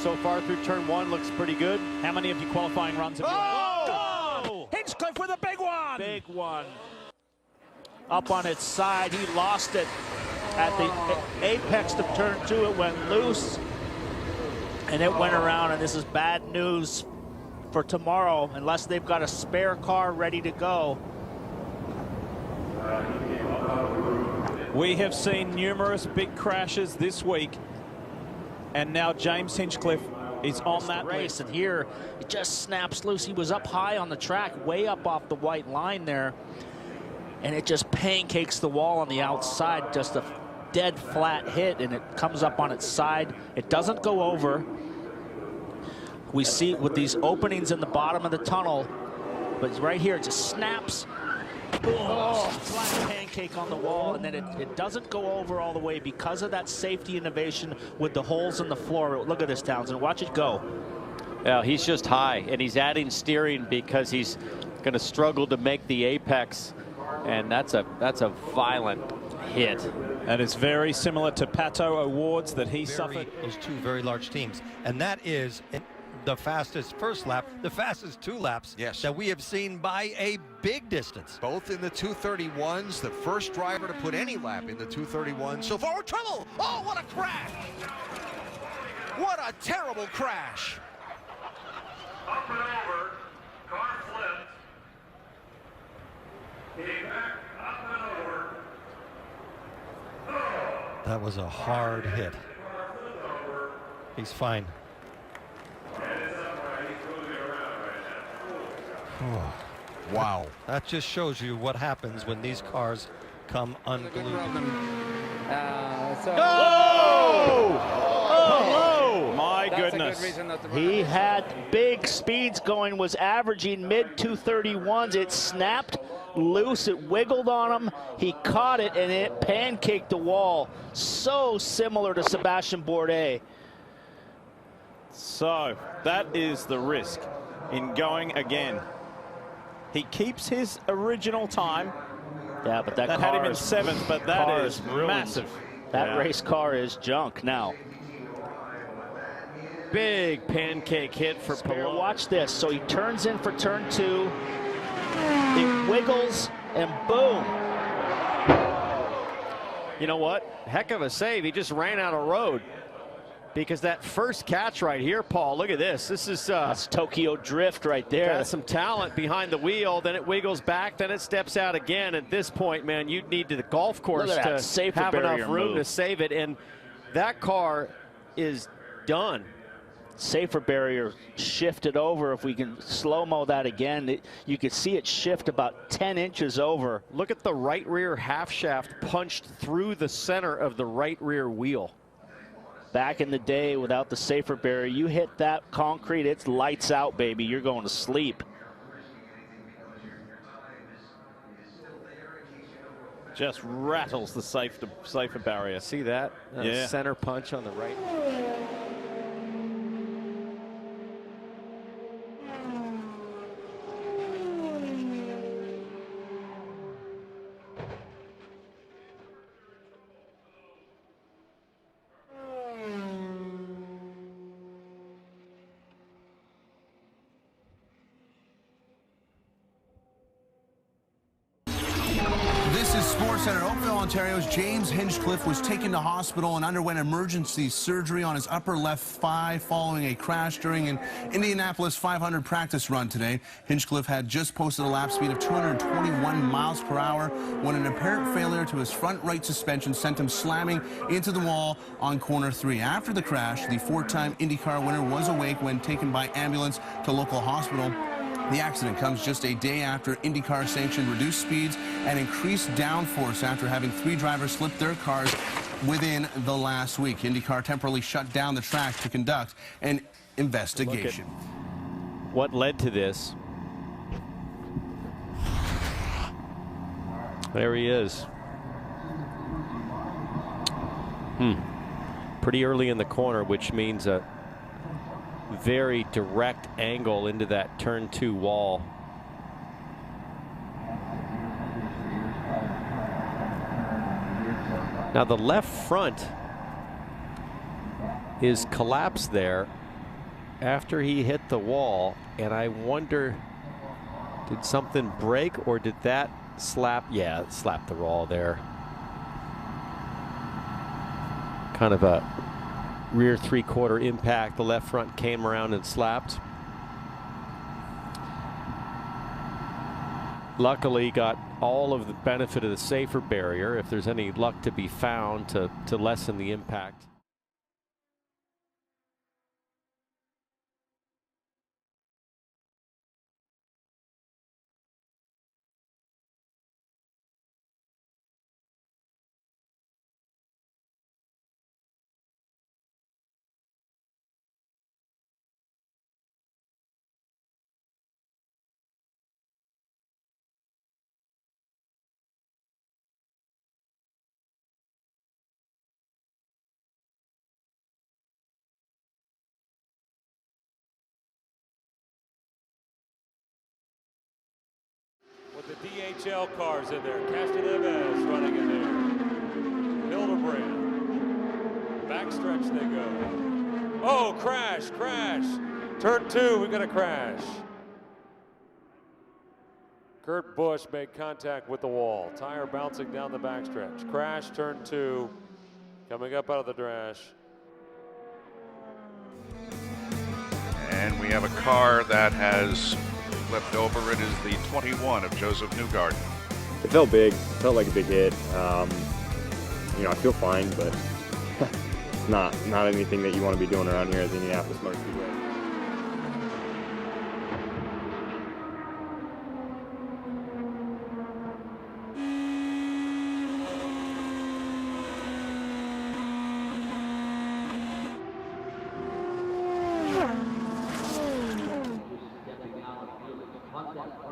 so far through turn one. Looks pretty good. How many of you qualifying runs have you Oh! Hinchcliffe with a big one! Big one. Up on its side. He lost it at the apex of turn two. It went loose, and it went around, and this is bad news for tomorrow unless they've got a spare car ready to go. We have seen numerous big crashes this week, and now James Hinchcliffe is on that race, and here it just snaps loose. He was up high on the track, way up off the white line there, and it just pancakes the wall on the outside. Just a dead flat hit, and it comes up on its side. It doesn't go over. We see with these openings in the bottom of the tunnel, but right here it just snaps. Boom, flat pancake on the wall, and then it doesn't go over all the way because of that safety innovation with the holes in the floor. Look at this, Townsend. Watch it go. Yeah, he's just high, and he's adding steering because he's going to struggle to make the apex, and that's a violent hit. That is very similar to Pato Awards that he suffered. Those two very large teams, and that is the fastest first lap, the fastest two laps that we have seen by a big distance. Both in the 231s, the first driver to put any lap in the 231. So forward trouble. Oh, what a crash! What a terrible crash! Up and over, car flipped. Came back, up and over. That was a hard hit. He's fine. Oh, wow. That just shows you what happens when these cars come unglued. Oh! My goodness. He had big speeds going, was averaging mid-231s. It snapped loose, it wiggled on him. He caught it, and it pancaked the wall. So similar to Sebastian Bourdais. So that is the risk in going again. He keeps his original time. Yeah, but that car had him in seventh, but that is massive. That race car is junk now. Big pancake hit for Palou. Watch this. So he turns in for turn two. He wiggles, and boom. You know what? Heck of a save. He just ran out of road. Because that first catch right here, Paul, look at this. This is that's Tokyo Drift right there. Got some talent behind the wheel. Then it wiggles back. Then it steps out again. At this point, man, you'd need the golf course to have enough room to save it. And that car is done. Safer barrier shifted over. If we can slow-mo that again, you could see it shift about 10 inches over. Look at the right rear half shaft punched through the center of the right rear wheel. Back in the day, without the safer barrier, you hit that concrete, it's lights out, baby. You're going to sleep. Just rattles the safer barrier. See that? Yeah. Center punch on the right. SportsCenter, Oakville, Ontario's James Hinchcliffe was taken to hospital and underwent emergency surgery on his upper left thigh following a crash during an Indianapolis 500 practice run today. Hinchcliffe had just posted a lap speed of 221 miles per hour when an apparent failure to his front right suspension sent him slamming into the wall on corner 3. After the crash, the four-time IndyCar winner was awake when taken by ambulance to local hospital. The accident comes just a day after IndyCar sanctioned reduced speeds and increased downforce after having 3 drivers slip their cars within the last week. IndyCar temporarily shut down the track to conduct an investigation. What led to this? There he is. Pretty early in the corner, which means a very direct angle into that turn 2 wall. Now the left front is collapsed there, after he hit the wall, and I wonder, did something break or did that slap? Yeah, it slapped the wall there. Kind of a rear three-quarter impact. The left front came around and slapped. Luckily got all of the benefit of the safer barrier, if there's any luck to be found to lessen the impact. With the DHL cars in there, Castroneves running in there. Hildebrand. Backstretch they go. Oh, crash. Turn 2, we got a crash. Kurt Busch made contact with the wall. Tire bouncing down the backstretch. Crash, turn 2, coming up out of the drash. And we have a car that has flipped over. It is the 21 of Joseph Newgarden. It felt big. It felt like a big hit. I feel fine, but it's not anything that you want to be doing around here at the Indianapolis Motor Speedway. Contact